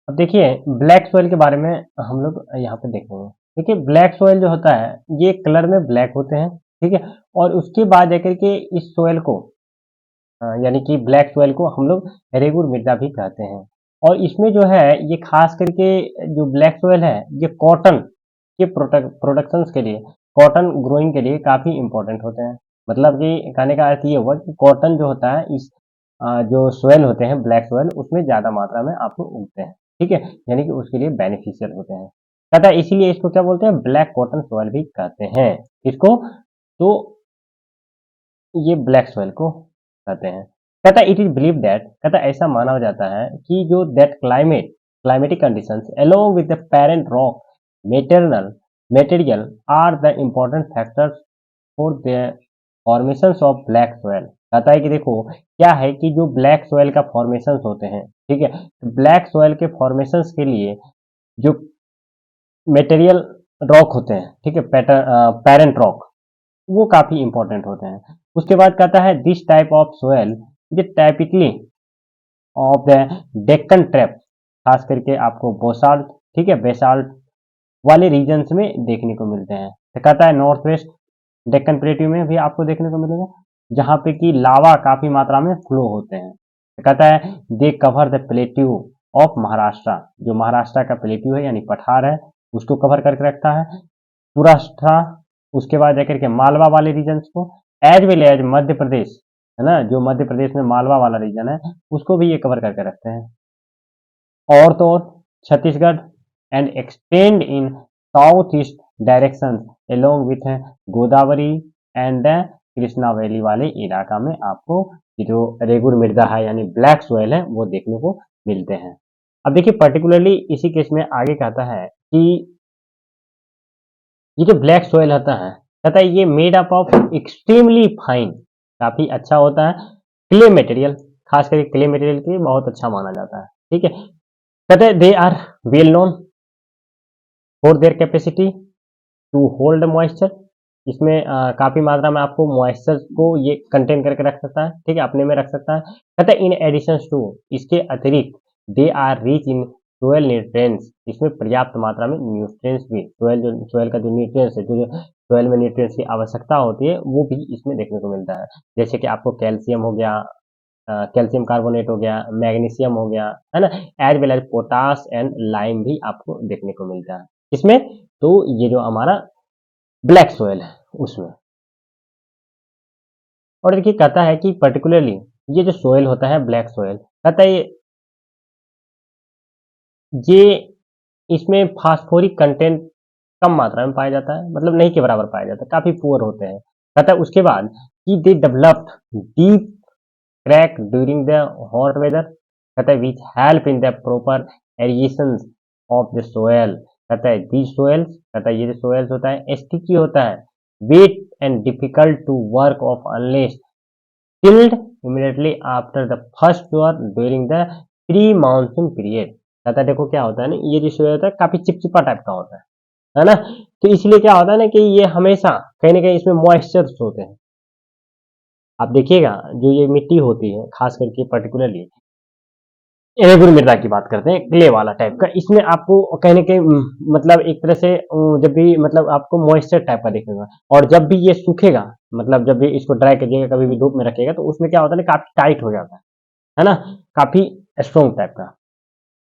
अब देखिए black soil के बारे में हम लोग यहाँ पे देखेंगे। देखिए ब्लैक सोइल जो होता है ये कलर में ब्लैक होते हैं, ठीक है? और उसके बाद जाकर के इस सोइल को यानी कि ब्लैक सोइल को हम लोग रेगुर मृदा भी कहते हैं। और इसमें जो है ये खास करके जो ब्लैक सोइल है ये कॉटन के प्रोडक्शंस के लिए, कॉटन ग्रोइंग के लिए काफ़ी इम्पोर्टेंट होते हैं। मतलब कि कहने का अर्थ ये हुआ कि कॉटन जो होता है इस जो सोइल होते हैं ब्लैक सोइल उसमें ज़्यादा मात्रा में आपको उगते हैं, ठीक है? यानी कि उसके लिए बेनिफिशियल होते हैं। कहता है इसीलिए इसको क्या बोलते हैं ब्लैक कॉटन सोइल भी कहते हैं। इसको तो ये ब्लैक सोइल को कहते हैं। कहता है इट इज बिलीव दैट, कहता है ऐसा माना जाता है कि जो that climatic conditions along with the parent rock maternal material are the important factors for the formations of black soil. कहता है कि देखो क्या है कि जो ब्लैक सोइल का फॉर्मेशंस होते हैं, ठीक है? ब्लैक सोइल के फॉर्मेशंस के लिए जो मटेरियल रॉक होते हैं, ठीक है? पेरेंट रॉक वो काफ़ी इम्पोर्टेंट होते हैं। उसके बाद कहता है this type of soil is typically of the Deccan trap, खास करके आपको बोसाल्ट, ठीक है, बेसाल्ट वाले रीजन्स में देखने को मिलते हैं। तो कहता है नॉर्थ वेस्ट डेक्कन प्लेट्यू में भी आपको देखने को मिलेगा जहाँ पे कि लावा काफ़ी मात्रा में फ्लो होते हैं। तो कहता है they cover the plateau of Maharashtra, जो महाराष्ट्र का प्लेट्यू है यानी पठार है उसको कवर करके रखता है पूरा था। उसके बाद जाकर के मालवा वाले रीजन्स को as well as Madhya Pradesh, है ना, जो मध्य प्रदेश में मालवा वाला रीजन है उसको भी ये कवर करके रखते हैं। और तो और Chhattisgarh and extend in south east direction along with Godavari and Krishna valley वाले इलाका में आपको ये जो रेगुर मृदा है यानी ब्लैक सोइल है वो देखने को मिलते हैं। अब देखिए पर्टिकुलरली इसी केस में आगे कहता है कि ये जो ब्लैक सोइल होता है कहता है ये made up of extremely fine, काफी अच्छा होता है क्ले मटेरियल, खास करके क्ले मटेरियल के लिए बहुत अच्छा माना जाता है, ठीक है? कहते हैं they are well known for their capacity to hold moisture, इसमें काफी मात्रा में आपको मॉइस्चर को ये कंटेन करके रख सकता है, ठीक है, अपने में रख सकता है। कहता है इन एडिशन टू, इसके अतिरिक्त they are rich in soil nutrients, इसमें पर्याप्त मात्रा में न्यूट्रिएंट्स भी, सोयल का जो न्यूट्रिएंट्स है, जो सोयल में न्यूट्रिएंट्स की आवश्यकता होती है वो भी इसमें देखने को मिलता है। जैसे कि आपको कैल्शियम हो गया, कैल्शियम कार्बोनेट हो गया, मैग्नीशियम हो गया, है ना, as well as potash and lime भी आपको देखने को मिलता है इसमें। तो ये जो हमारा ब्लैक सोयल है उसमें। और देखिए कहता है कि पर्टिकुलरली ये जो सोयल होता है ब्लैक सोयल, कहता है ये इसमें फास्फोरिक कंटेंट कम मात्रा में पाया जाता है, मतलब नहीं के बराबर पाया जाता है, काफी पुअर होते हैं। कहता है उसके बाद कि they developed deep crack during the hot weather, कहता है which help in the proper aeration of the soil. कहता है दी सोयल्स, कहता है ये जो सोयल्स होता है स्टिकी होता है, wet and difficult to work of unless tilled immediately after the first floor during the pre monsoon period. कहता है देखो क्या होता है ना, ये जो सोयल होता है काफी चिपचिपा टाइप का होता है ना? तो इसलिए क्या होता है ना कि ये हमेशा कहीं ना कहीं इसमें मॉइस्चर होते हैं। आप देखिएगा जो ये मिट्टी होती है खास करके पर्टिकुलरली रेगुर मृदा की बात करते हैं, क्ले वाला टाइप का, इसमें आपको कहीं न कहीं मतलब एक तरह से जब भी मतलब आपको मॉइस्चर टाइप का दिखेगा और जब भी ये सूखेगा, मतलब जब भी इसको ड्राई करिएगा, कभी भी धूप में रखिएगा तो उसमें क्या होता है ना काफ़ी टाइट हो जाता है ना? काफ़ी स्ट्रॉन्ग टाइप का।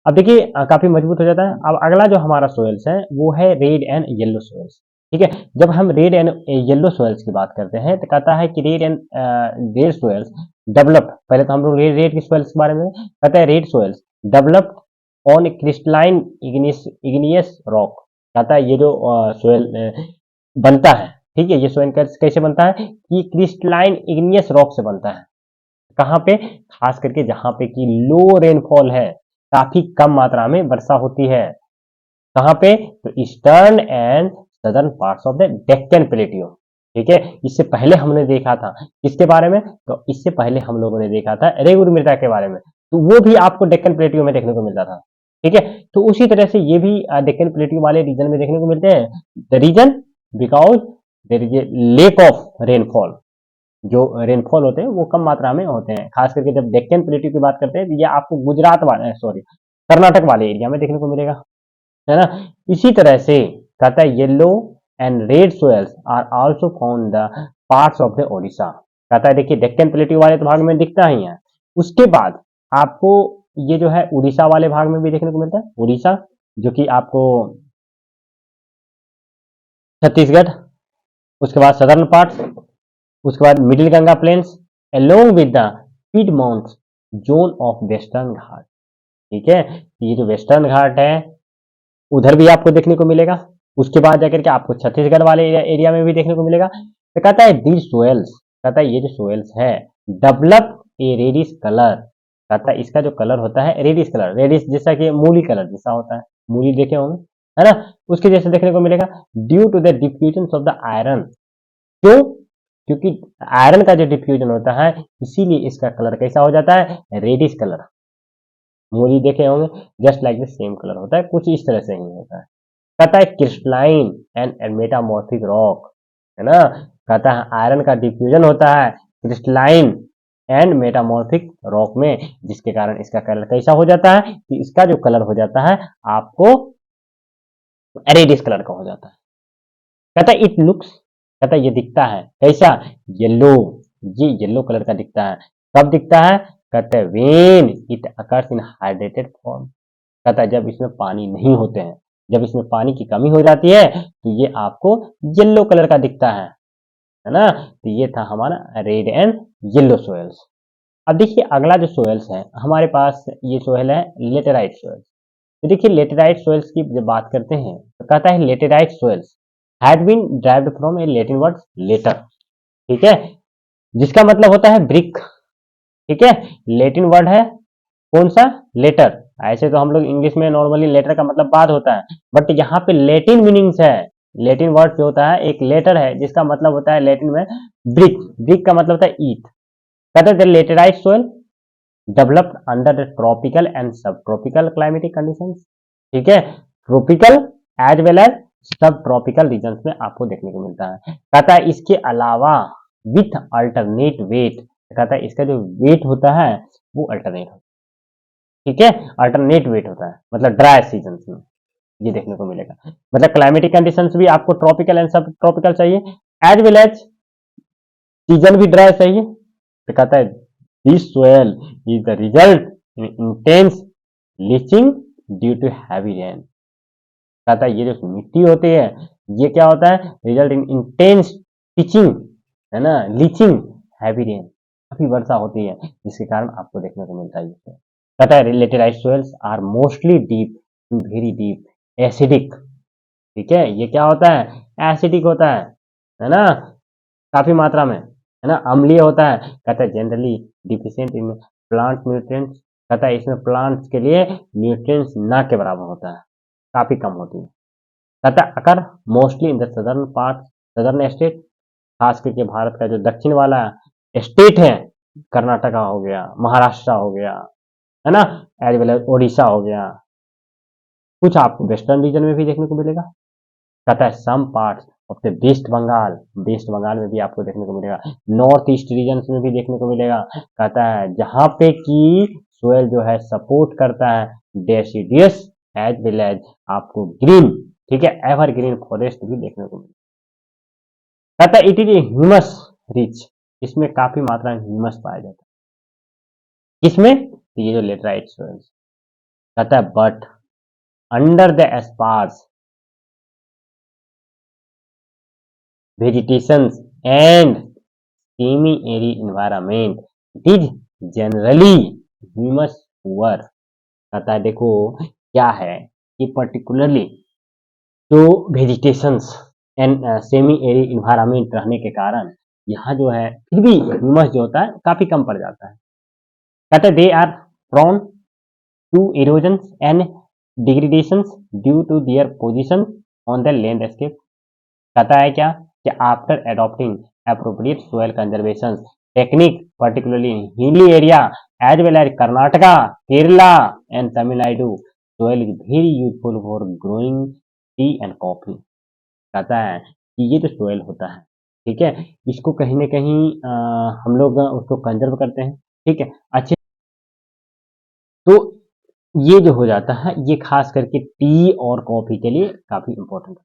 अब देखिए काफ़ी मजबूत हो जाता है। अब अगला जो हमारा सोइल्स है वो है रेड एंड येलो सोइल्स, ठीक है? जब हम रेड एंड येलो सोइल्स की बात करते हैं तो कहता है कि रेड सोइल्स डेवलप्ड, पहले तो हम लोग रेड रेड की सोइल्स के बारे में कहता है red soils developed on crystalline igneous rock. कहता है ये जो सोइल बनता है, ठीक है, ये सोइल कैसे बनता है कि क्रिस्टलाइन इग्नियस रॉक से बनता है। कहाँ पे? खास करके जहाँ पे कि लो रेनफॉल है, काफी कम मात्रा में वर्षा होती है। कहाँ पे? तो eastern and southern parts of the Deccan प्लेटियो, ठीक है? इससे पहले हमने देखा था किसके बारे में? तो इससे पहले हम लोगों ने देखा था रेगुर मृदा के बारे में, तो वो भी आपको डेक्कन प्लेटियो में देखने को मिलता था, ठीक है? तो उसी तरह से ये भी डेक्कन प्लेटियो वाले रीजन में देखने को मिलते हैं। The reason because there is a lack of rainfall, जो रेनफॉल होते हैं वो कम मात्रा में होते हैं। खास करके जब डेक्कन प्लेट्यू की बात करते हैं तो ये आपको गुजरात वाले सॉरी कर्नाटक वाले एरिया में देखने को मिलेगा, है ना। इसी तरह से कहता है yellow and red soils are also found the parts of the Odisha. कहता है देखिए डेक्कन प्लेट्यू वाले तो भाग में दिखता ही है, उसके बाद आपको ये जो है उड़ीसा वाले भाग में भी देखने को मिलता है, उड़ीसा जो कि आपको छत्तीसगढ़, उसके बाद सदर्न पार्ट्स, उसके बाद middle Ganga plains along with the piedmont zone of western ghat. ठीक है, ये जो वेस्टर्न घाट है उधर भी आपको देखने को मिलेगा, उसके बाद जाकर के आपको छत्तीसगढ़ वाले एरिया में भी देखने को मिलेगा। तो कहता है दी सोयल्स, कहता है ये जो सोयल्स है डेवलप ए रेडिश कलर, कहता है इसका जो कलर होता है रेडिश कलर, रेडिश जैसा कि मूली कलर जैसा होता है, मूली देखे होंगे, है ना, उसके जैसे देखने को मिलेगा due to the diffusion of the iron. क्यों? क्योंकि आयरन का जो डिफ्यूजन होता है इसीलिए इसका कलर कैसा हो जाता है रेडिश कलर। मूली देखे होंगे just like the same colour होता है, कुछ इस तरह से ही होता है। कहता है क्रिस्टलाइन एंड मेटामॉर्फिक रॉक, है ना, कहता है आयरन का डिफ्यूजन होता है क्रिस्टलाइन एंड मेटामॉर्फिक रॉक में, जिसके कारण इसका कलर कैसा हो जाता है कि इसका जो कलर हो जाता है आपको रेडिश कलर का हो जाता है। कहता है इट लुक्स, कहता है ये दिखता है कैसा येलो, ये येलो कलर का दिखता है। कब दिखता है? कहते हैं when it occurs in hydrated form, कहता है जब इसमें पानी नहीं होते हैं, जब इसमें पानी की कमी हो जाती है तो ये आपको येलो कलर का दिखता है ना। तो ये था हमारा रेड एंड येलो सोयल्स। अब देखिए अगला जो सोयल्स है हमारे पास, ये सोयल है लेटेराइट सोयल्स। तो देखिए लेटेराइट सोयल्स की जब बात करते हैं तो कहता है laterite soils had been derived from a Latin word later, ठीक है, जिसका मतलब होता है ब्रिक। ठीक है, लैटिन वर्ड है कौन सा लेटर, ऐसे तो हम लोग इंग्लिश में नॉर्मली लेटर का मतलब बाद होता है, बट यहाँ पे लैटिन मीनिंग्स है। लैटिन वर्ड जो होता है एक लेटर है जिसका मतलब होता है लैटिन में ब्रिक, ब्रिक का मतलब होता है ईट। कहते हैं laterite soil developed under the tropical and sub tropical climatic conditions. ठीक है, ट्रॉपिकल एज वेल एज सब ट्रॉपिकल रीजन्स में आपको देखने को मिलता है। कहता है इसके अलावा विथ अल्टरनेट वेट, कहता है इसका जो वेट होता है वो अल्टरनेट होता है। ठीक है, अल्टरनेट वेट होता है, मतलब ड्राई सीजन में ये देखने को मिलेगा। मतलब क्लाइमेटिक कंडीशंस भी आपको ट्रॉपिकल एंड सब ट्रॉपिकल चाहिए, एज वेल एज सीजन भी ड्राई चाहिए। तो कहता है this soil is the result in intense leaching due to heavy rain. कहता है ये जो मिट्टी होती है ये क्या होता है रिजल्ट इन इंटेंस टीचिंग, है ना, लीचिंग, हैवी रेन, काफी वर्षा होती है जिसके कारण आपको देखने को मिलता है। कहता है related soils are mostly deep, very deep, acidic. ठीक है, ये क्या होता है एसिडिक होता है ना, काफी मात्रा में, है ना, अम्लीय होता है। कहता है generally deficient in plant nutrients, कहता है इसमें प्लांट्स के लिए न्यूट्रिएंट्स ना के बराबर होता है, काफी कम होती है। कहता है occur mostly in the southern part, southern state, खास करके भारत का जो दक्षिण वाला स्टेट है, कर्नाटका हो गया, महाराष्ट्र हो गया, है ना, एज वेल एज ओडिशा हो गया, कुछ आपको वेस्टर्न रीजन में भी देखने को मिलेगा। कहता है some parts of the West Bengal, West Bengal में भी आपको देखने को मिलेगा, नॉर्थ ईस्ट रीजन में भी देखने को मिलेगा। कहता है जहां पे की सोयल जो है सपोर्ट करता है डेसिडियस एज वेल एज आपको ग्रीन, ठीक है, एवर ग्रीन फॉरेस्ट भी देखने को मिलेगा। कहता है इट इज ह्यूमस रिच, इसमें काफी मात्रा में ह्यूमस पाया जाता है। किसमें? तो ये जो लेटराइट सोयल्स। कहता है but under the sparse vegetation and semi-arid environment it is generally humus poor। कहता है देखो क्या है कि पर्टिकुलरली जो vegetations and semi arid environment रहने के कारण यहाँ जो है फिर भी ह्यूमस जो होता है काफी कम पड़ जाता है। कहते हैं they are prone to erosion and डिग्रेडेशंस due to their position on the landscape. कहता है क्या कि after adopting appropriate soil conservation technique particularly hilly area as well as Karnataka, Kerala and Tamil Nadu, soil is very useful for growing T and coffee. कहता है कि ये जो soil होता है, ठीक है, इसको कहीं ना कहीं हम लोग उसको कंजर्व करते हैं, ठीक है, अच्छे। तो ये जो हो जाता है ये खास करके टी और कॉफी के लिए काफी इंपॉर्टेंट है।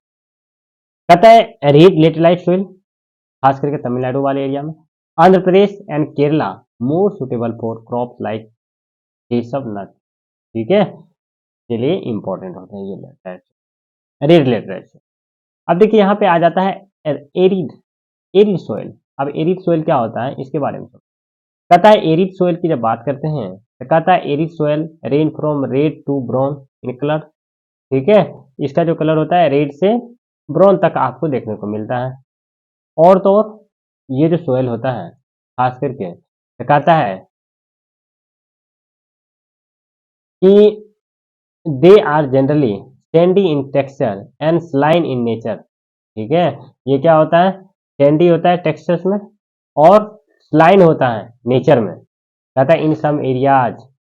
कहता है रेड लेटेराइट सोइल, खास करके तमिलनाडु वाले एरिया में, Andhra Pradesh and Kerala more suitable for crops like cashew nut, ठीक है, के लिए इंपॉर्टेंट होते हैं ये लेटेराइट, रेड लेटेराइट सोइल। अब देखिए यहाँ पे आ जाता है एरिड, एरिड सोइल। अब एरिड सोइल क्या होता है इसके बारे में कहता है एरिड सोइल की जब बात करते हैं तो कहता है arid soil range from red to brown in colour, ठीक है, इसका जो कलर होता है रेड से ब्राउन तक आपको देखने को मिलता है। और तो और ये जो सोइल होता है खास करके तो कहता है कि they are generally sandy in texture and saline in nature, ठीक है, ये क्या होता है, सैंडी होता है टेक्सचर्स में और स्लाइन होता है नेचर में। कहता है इन सम एरियाज,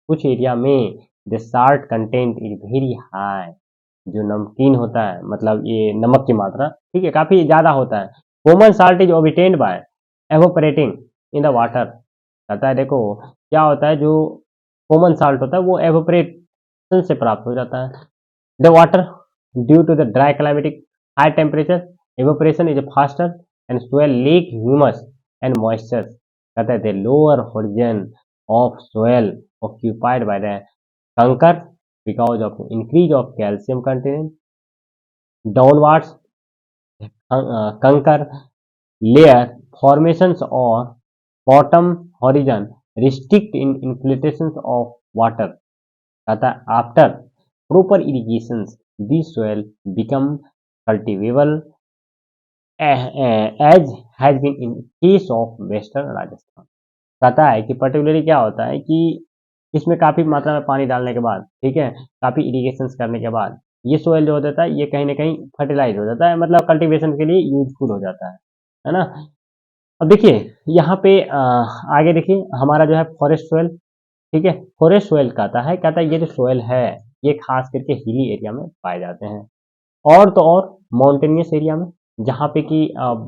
कुछ एरिया में the salt content is very high, जो नमकीन होता है मतलब ये नमक की मात्रा, ठीक है, काफी ज्यादा होता है। Common salt is obtained by evaporating in the water. कहता है देखो क्या होता है, जो कॉमन साल्ट होता है वो एवोपरेशन से प्राप्त हो जाता है। The water due to the dry climatic high temperature evaporation is faster and soil lack humus and moisture। कहता है the lower horizon of soil occupied by the conker because of increase of calcium content downwards conker layer formations or bottom horizon restrict in infiltrations of water। कहता है after proper irrigations this soil become cultivable as has been in case of western Rajasthan. कहता है कि particularly क्या होता है कि इसमें काफी मात्रा में पानी डालने के बाद, ठीक है, काफी इरिगेशन करने के बाद ये सोयल जो हो जाता है ये कहीं ना कहीं फर्टिलाइज हो जाता है, मतलब कल्टीवेशन के लिए यूजफुल हो जाता है ना। अब देखिए यहाँ पे आगे देखिए हमारा जो है फॉरेस्ट सोयल, ठीक है, फॉरेस्ट सोयल कहता है ये जो सोयल है ये खास करके हिली एरिया में पाए जाते हैं और तो और माउंटेनियस एरिया में जहाँ पे कि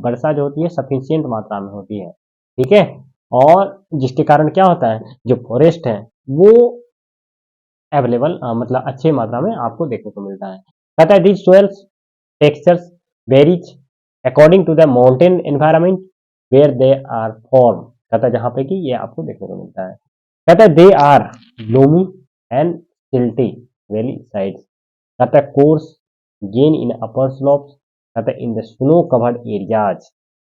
वर्षा जो होती है सफिशियंट मात्रा में होती है, ठीक है, और जिसके कारण क्या होता है जो फॉरेस्ट है वो अवेलेबल मतलब अच्छे मात्रा में आपको देखने को मिलता है। कहता है this soils textures varies according to the mountain environment where they are form. कहता है जहाँ पे कि ये आपको देखने को मिलता है। कहता है they are loamy and silty valley sides. कहता है coarse grain in upper slopes. कहता है in the snow covered areas.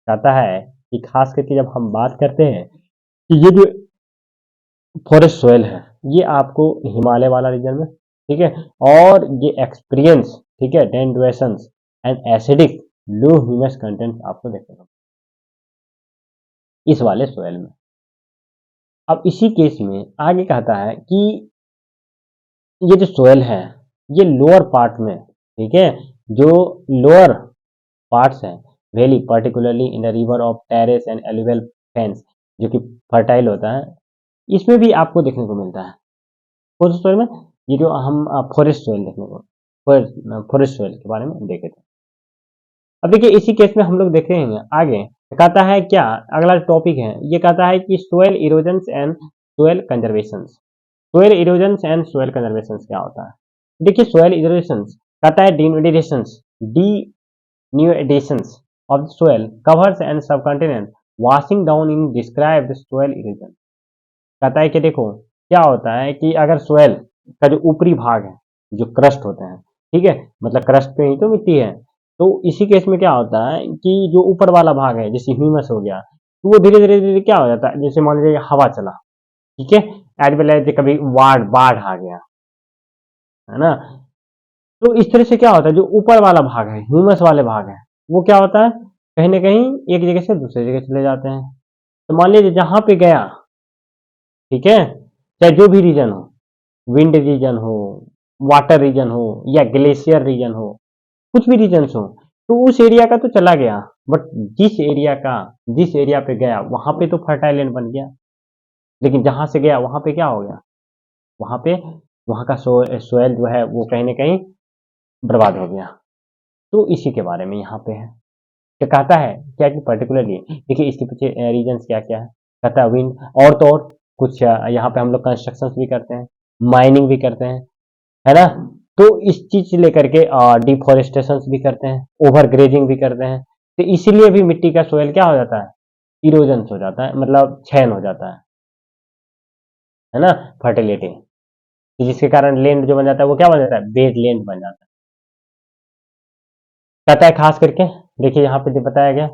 कहता है कि खास करके जब हम बात करते हैं कि ये जो फॉरेस्ट सोयल है ये आपको हिमालय वाला रीजन में, ठीक है, और ये एक्सपीरियंस, ठीक है, डेंड्रेशंस and acidic low humus content आपको देखने को इस वाले सोयल में। अब इसी केस में आगे कहता है कि ये जो सोयल है ये लोअर पार्ट में, ठीक है, जो लोअर पार्ट्स हैं valley particularly in the river of terrace and alluvial fence जो कि फर्टाइल होता है इसमें भी आपको देखने को मिलता है। फॉरेस्ट सोइल में ये जो हम फॉरेस्ट सोइल देखने को फॉरेस्ट सोइल के बारे में देखे थे। अब देखिए इसी केस में हम लोग देख रहे हैं आगे कहता है क्या, अगला टॉपिक है ये कहता है कि soil erosion and soil conservation. Soil erosion and soil conservation क्या होता है, देखिए सोइल इरोजन कहता है denudations of the soil covers and subcontinent washing down in describe the soil erosion। कहता है कि देखो क्या होता है कि अगर सोयल का जो ऊपरी भाग है जो क्रस्ट होते हैं, ठीक है, मतलब क्रस्ट पे ही तो मिट्टी है, तो इसी केस में क्या होता है कि जो ऊपर वाला भाग है जैसे ह्यूमस हो गया तो वो धीरे धीरे धीरे क्या हो जाता है, जैसे मान लीजिए हवा चला, ठीक है, एज वेल एज कभी बाढ़ बाढ़ आ गया, है ना, तो इस तरह से क्या होता है जो ऊपर वाला भाग है ह्यूमस वाले भाग है वो क्या होता है कहीं ना कहीं एक जगह से दूसरी जगह चले जाते हैं। तो मान लीजिए जहां पे गया, ठीक है, चाहे जो भी रीजन हो, विंड रीजन हो, वाटर रीजन हो या ग्लेशियर रीजन हो, कुछ भी रीजन हो, तो उस एरिया का तो चला गया, बट जिस एरिया पे गया वहां पे तो फर्टाइल लैंड बन गया, लेकिन जहां से गया वहां पे क्या हो गया, वहां पे वहां का सोयल जो है वो कहीं ना कहीं बर्बाद हो गया। तो इसी के बारे में यहाँ पे है तो कहता है क्या कि पर्टिकुलरली देखिए इसके पीछे रीजन क्या क्या है। कहता है विंड और तो और कुछ यहाँ पे हम लोग कंस्ट्रक्शन भी करते हैं, माइनिंग भी करते हैं, है ना। तो इस चीज से लेकर के डिफोरेस्टेशन भी करते हैं, ओवर ग्रेजिंग भी करते हैं, तो इसीलिए भी मिट्टी का सोयल क्या हो जाता है, इरोजन हो जाता है, मतलब क्षरण हो जाता है ना, फर्टिलिटी, जिसके कारण लैंड जो बन जाता है वो क्या बन जाता है, बेड लैंड बन जाता है। कहता है खास करके, देखिए यहाँ पे जो बताया गया,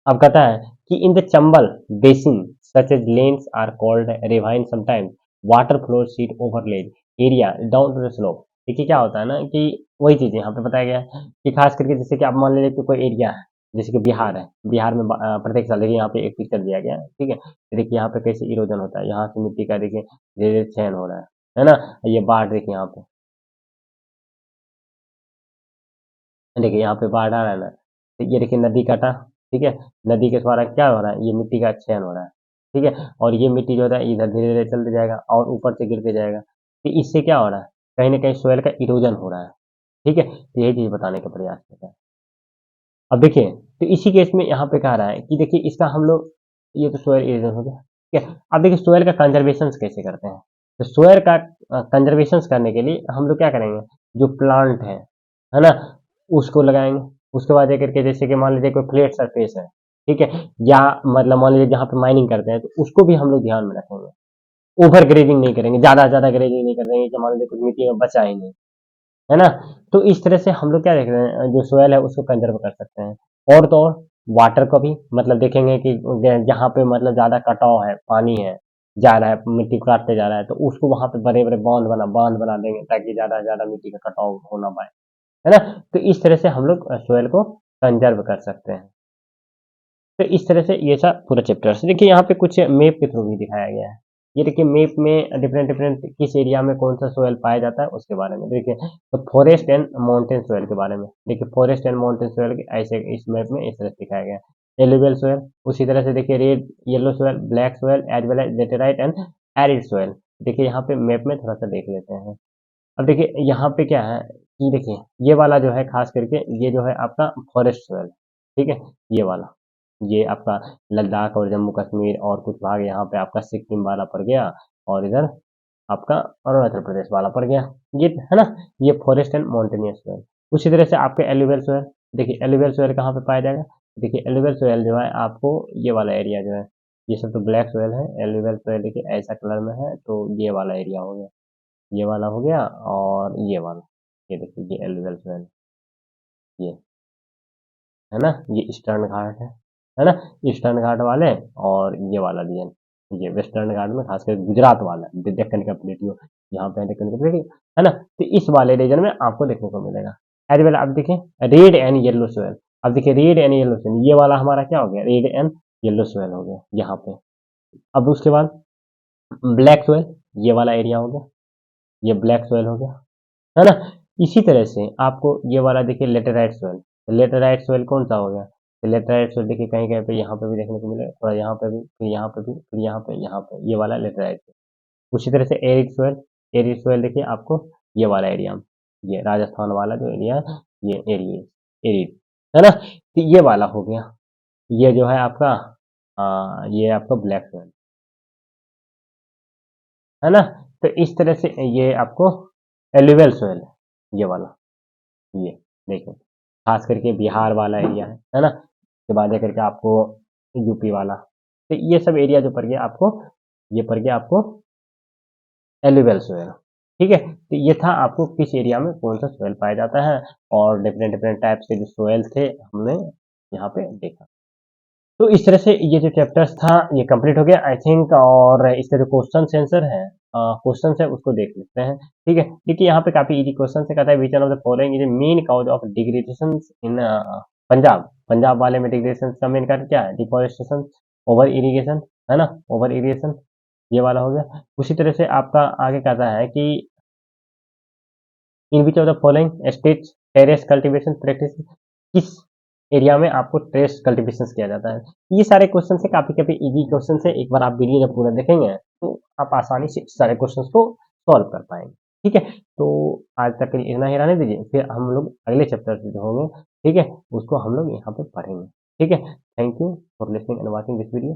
अब कहता है कि in the Chambal basin such as lands are called ravine sometimes water flow sheet overland area down to the slope. देखिए क्या होता है ना कि वही चीज यहाँ पे बताया गया है कि खास करके जैसे कि आप मान लीजिए कि कोई एरिया है, जैसे कि बिहार है, बिहार में प्रत्येक साल देखिए यहाँ पे एक पिक्चर दिया गया है, ठीक है। देखिए यहाँ पे कैसे इरोजन होता है, यहाँ से मिट्टी का देखिए धीरे धीरे क्षरण हो रहा है ना। ये बाढ़ देखिए यहाँ पे, देखिए यहाँ पे बाढ़ आ रहा है ना, तो ये देखिए नदी काटा, ठीक है। नदी के द्वारा क्या हो रहा है, ये मिट्टी का क्षरण हो रहा है, ठीक है। और ये मिट्टी जो होता है इधर धीरे धीरे चलते जाएगा और ऊपर से गिरते जाएगा, तो इससे क्या हो रहा है, कहीं ना कहीं सोयल का इरोजन हो रहा है, ठीक है। तो यही चीज बताने का प्रयास करता है। अब देखिए, तो इसी केस में यहाँ पे कह रहा है कि देखिए इसका हम लोग, ये तो सोयल इरोजन हो गया, ठीक है। अब देखिए सोयल का कंजर्वेशन कैसे करते हैं, तो सोयल का कंजर्वेशन करने के लिए हम लोग क्या करेंगे, जो प्लांट है ना, उसको लगाएंगे। उसके बाद ये करके जैसे कि मान लीजिए कोई फ्लैट सरफेस है, ठीक है, या मतलब मान लीजिए जहाँ पे माइनिंग करते हैं, तो उसको भी हम लोग ध्यान में रखेंगे। ओवर ग्रेजिंग नहीं करेंगे, ज्यादा ग्रेजिंग नहीं करेंगे कि मान लीजिए कुछ मिट्टी में बचा ही नहीं, है ना। तो इस तरह से हम लोग क्या देख रहे हैं, जो सोयल है उसको कंजर्व कर सकते हैं। और तो और वाटर को भी मतलब देखेंगे कि जहाँ पे मतलब ज्यादा कटाव है, पानी है, जा रहा है, मिट्टी काटते जा रहा है, तो उसको वहां पे बड़े बड़े बांध बना देंगे ताकि ज्यादा से ज्यादा मिट्टी का कटाव हो ना पाए, है ना। तो इस तरह से हम लोग सोयल को कंजर्व कर सकते हैं। तो इस तरह से ये सब पूरा चैप्टर से देखिए, यहाँ पे कुछ मैप के थ्रू भी दिखाया गया है। ये देखिए मैप में डिफरेंट डिफरेंट किस एरिया में कौन सा सोयल पाया जाता है उसके बारे में देखिए। तो फॉरेस्ट एंड माउंटेन सोयल के बारे में देखिए, फॉरेस्ट एंड माउंटेन सोयल ऐसे इस मैप में इस तरह से दिखाया गया है। एलुवियल सोयल, उसी तरह से देखिए red yellow soil, black soil as well as laterite and arid soil. देखिए यहाँ पे मैप में थोड़ा सा देख लेते हैं। अब देखिए यहाँ पे क्या है कि देखिए ये वाला जो है खास करके ये जो है आपका फॉरेस्ट सोयल, ठीक है। ये वाला, ये आपका लद्दाख और जम्मू कश्मीर और कुछ भाग यहाँ पे आपका सिक्किम वाला पड़ गया, और इधर आपका अरुणाचल प्रदेश वाला पड़ गया, ये है ना। ये फॉरेस्ट एंड माउंटेनियस सोयल। उसी तरह से आपके एलुवियल सोयल, देखिए एलुवियल सोयल कहाँ पे पाया जाएगा, देखिए एलुवियल सोयल जो है आपको ये वाला एरिया जो है, ये सब तो ब्लैक सोयल है, एलुवियल सोयल देखिए ऐसा कलर में है, तो ये वाला एरिया हो गया, ये वाला हो गया, और ये वाला, ये देखिए ये एलुवियल सोयल, ये है ना, ये ईस्टर्न घाट है ना, ईस्टर्न घाट वाले, और ये वाला रीजन, ये वेस्टर्न घाट में खासकर गुजरात वाला डेक्कन का प्लेटियो, यहाँ पे डेक्कन का प्लेटियो, है ना। तो इस वाले रीजन में आपको देखने को मिलेगा। एज वेल आप देखिए रेड एंड येलो सोयल, अब देखिए रेड एंड येलो सोयल, ये वाला हमारा क्या हो गया, रेड एंड येलो सोयल हो गया यहाँ पे। अब उसके बाद ब्लैक सोयल, ये वाला एरिया हो गया, ये ब्लैक सोयल हो गया, है ना। इसी तरह से आपको ये वाला देखिए लेटेराइट सोयल, लेटेराइट सोयल कौन सा हो गया, तो लेटेराइट सोयल देखिए कहीं कहीं पे यहाँ पे भी देखने को मिलेगा, थोड़ा यहाँ पे भी, फिर यहाँ पे भी, फिर यहाँ पे ये वाला लेटेराइट सोयल। उसी तरह से एरिड सोयल, एरिड सोयल देखिए आपको ये वाला एरिया, ये राजस्थान वाला जो एरिया है, ये एरिड, एरिड, है ना। तो ये वाला हो गया, ये जो है आपका ये आपका ब्लैक सोयल, है ना। तो इस तरह से ये आपको एलुवियल सोयल है, ये वाला, ये देखो खास करके बिहार वाला एरिया है ना। उसके बाद जाकर के आपको यूपी वाला, तो ये सब एरिया जो पड़ गया आपको, ये पड़ गया आपको एलुवियल सोयल, ठीक है। तो ये था आपको किस एरिया में कौन सा सोयल पाया जाता है, और डिफरेंट डिफरेंट टाइप के जो सोयल थे हमने यहाँ पे देखा। तो इस तरह से ये जो चैप्टर्स था ये कंप्लीट हो गया आई थिंक, और इसका जो क्वेश्चन आंसर है, क्वेश्चन है उसको देख लेते हैं, ठीक है। देखिए यहाँ पे काफी इजी क्वेश्चन है, कहता है which one of the following is main cause of degradation in Punjab. Punjab वाले में डिग्रेडेशन का मेन कारण क्या है, डिफॉरेस्टेशन, ओवर इरिगेशन, है ना, ओवर इरिगेशन, ये वाला हो गया। उसी तरह से आपका आगे कहता है कि in which of the following states terrace cultivation practice, किस एरिया में आपको टेरेस कल्टीवेशन किया जाता है। ये सारे क्वेश्चन से काफी काफी इजी क्वेश्चन है, एक बार आप वीडियो जब पूरा देखेंगे तो आप आसानी से सारे क्वेश्चन को सॉल्व कर पाएंगे, ठीक है। तो आज तक के लिए इतना ही रहने दीजिए, फिर हम लोग अगले चैप्टर जो होंगे, ठीक है, उसको हम लोग यहाँ पे पढ़ेंगे, ठीक है। Thank you for listening and watching this video.